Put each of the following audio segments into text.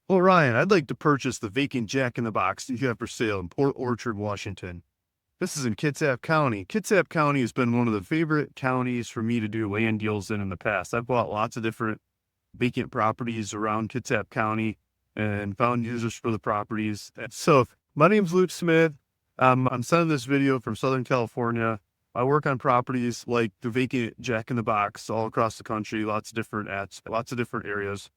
Well, Ryan, I'd like to purchase the vacant Jack in the Box that you have for sale in Port Orchard, Washington. This is in Kitsap County. Kitsap County has been one of the favorite counties for me to do land deals in the past. I've bought lots of different vacant properties around Kitsap County and found users for the properties. So, my name's Luke Smith. I'm sending this video from Southern California. I work on properties like the vacant Jack in the Box all across the country, lots of different lots of different areas.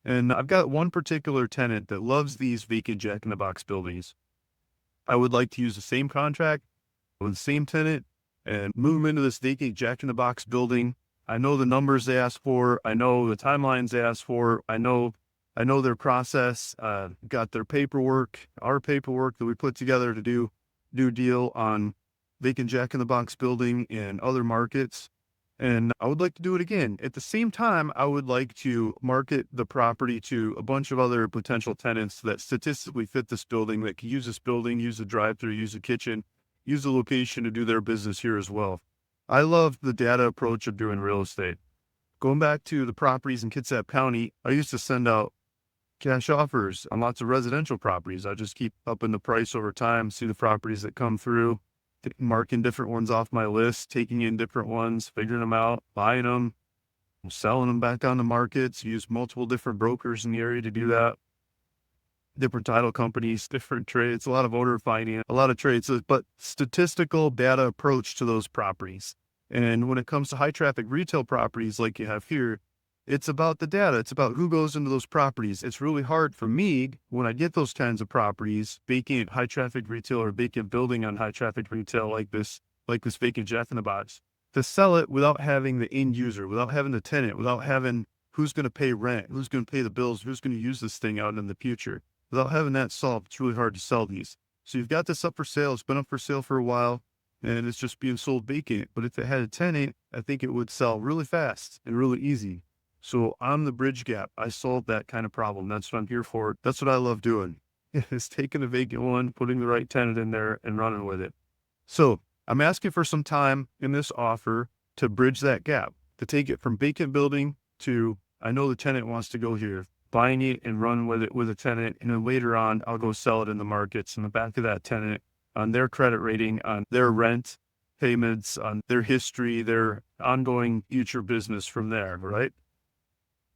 And I've got one particular tenant that loves these vacant Jack in the Box buildings. I would like to use the same contract with the same tenant and move them into this vacant Jack in the Box building. I know the numbers they asked for. I know the timelines they asked for. I know their process. Got their paperwork, our paperwork that we put together to do deal on vacant Jack in the Box building in other markets. And I would like to do it again. At the same time, I would like to market the property to a bunch of other potential tenants that statistically fit this building, that can use this building, use the drive-through, use the kitchen, use the location to do their business here as well. I love the data approach of doing real estate. Going back to the properties in Kitsap County, I used to send out cash offers on lots of residential properties. I just keep upping the price over time, see the properties that come through, marking different ones off my list, taking in different ones, figuring them out, buying them, selling them back on the markets, use multiple different brokers in the area to do that. Different title companies, different trades, a lot of owner finance, a lot of trades, but statistical data approach to those properties. And when it comes to high traffic retail properties like you have here, it's about the data. It's about who goes into those properties. It's really hard for me when I get those kinds of properties, vacant high traffic retail or vacant building on high traffic retail like this vacant Jack in the Box, to sell it without having the end user, without having the tenant, without having who's going to pay rent, who's going to pay the bills, who's going to use this thing out in the future. Without having that solved, it's really hard to sell these. So you've got this up for sale. It's been up for sale for a while and it's just being sold vacant. But if it had a tenant, I think it would sell really fast and really easy. So I'm the bridge gap. I solved that kind of problem. That's what I'm here for. That's what I love doing, is taking a vacant one, putting the right tenant in there and running with it. So I'm asking for some time in this offer to bridge that gap, to take it from vacant building to, I know the tenant wants to go here, buying it and run with it with a tenant. And then later on, I'll go sell it in the markets in the back of that tenant on their credit rating, on their rent payments, on their history, their ongoing future business from there, right?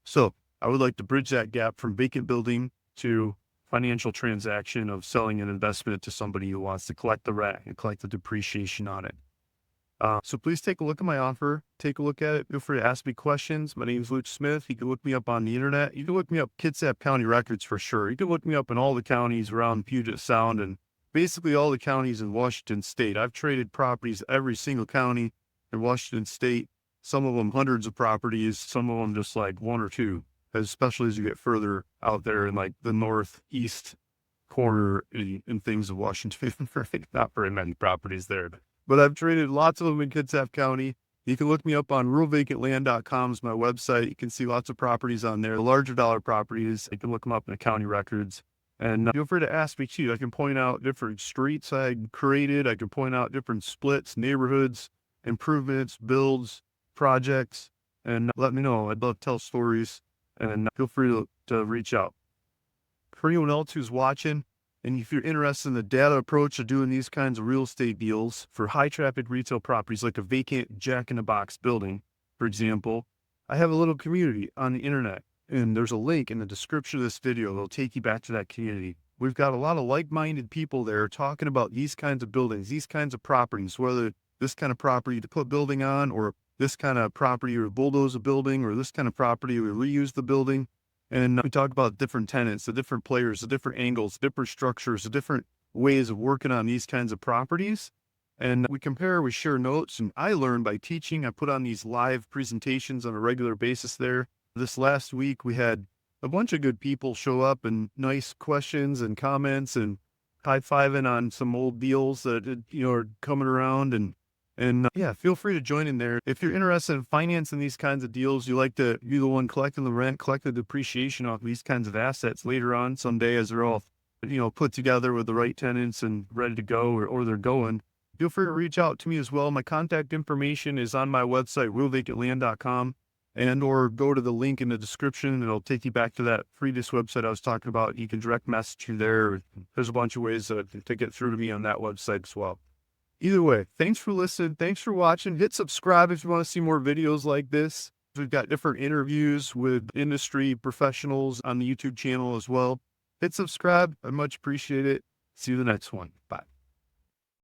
So I would like to bridge that gap from vacant building to financial transaction of selling an investment to somebody who wants to collect the rent and collect the depreciation on it. So please take a look at my offer. Take a look at it. Feel free to ask me questions. My name is Luke Smith. You can look me up on the internet. You can look me up Kitsap County records for sure. You can look me up in all the counties around Puget Sound and basically all the counties in Washington State. I've traded properties every single county in Washington State. Some of them hundreds of properties, some of them just like one or two, especially as you get further out there in like the northeast corner and things of Washington. Not very many properties there, but I've traded lots of them in Kitsap County. You can look me up on ruralvacantland.com is my website. You can see lots of properties on there, the larger dollar properties. You can look them up in the county records. And feel free to ask me too. I can point out different streets I created. I can point out different splits, neighborhoods, improvements, builds, projects, and let me know. I'd love to tell stories, and feel free to reach out. For anyone else who's watching, and if you're interested in the data approach of doing these kinds of real estate deals for high traffic retail properties like a vacant Jack in the Box building, for example, I have a little community on the internet, and there's a link in the description of this video that'll take you back to that community. We've got a lot of like-minded people there talking about these kinds of buildings, these kinds of properties, whether this kind of property to put building on, or this kind of property or bulldoze a building, or this kind of property we reuse the building. And we talk about different tenants, the different players, the different angles, different structures, the different ways of working on these kinds of properties. And we compare, we share notes, and I learn by teaching. I put on these live presentations on a regular basis there. This last week, we had a bunch of good people show up and nice questions and comments and high-fiving on some old deals that, are coming around. And yeah, feel free to join in there. If you're interested in financing these kinds of deals, you like to be the one collecting the rent, collect the depreciation off these kinds of assets later on someday as they're all, put together with the right tenants and ready to go or they're going. Feel free to reach out to me as well. My contact information is on my website, ruralvacantland.com. and or go to the link in the description and it'll take you back to that previous website I was talking about. You can direct message me there. There's a bunch of ways to get through to me on that website as well. Either way, thanks for listening. Thanks for watching. Hit subscribe if you want to see more videos like this. We've got different interviews with industry professionals on the YouTube channel as well. Hit subscribe. I much appreciate it. See you the next one. Bye.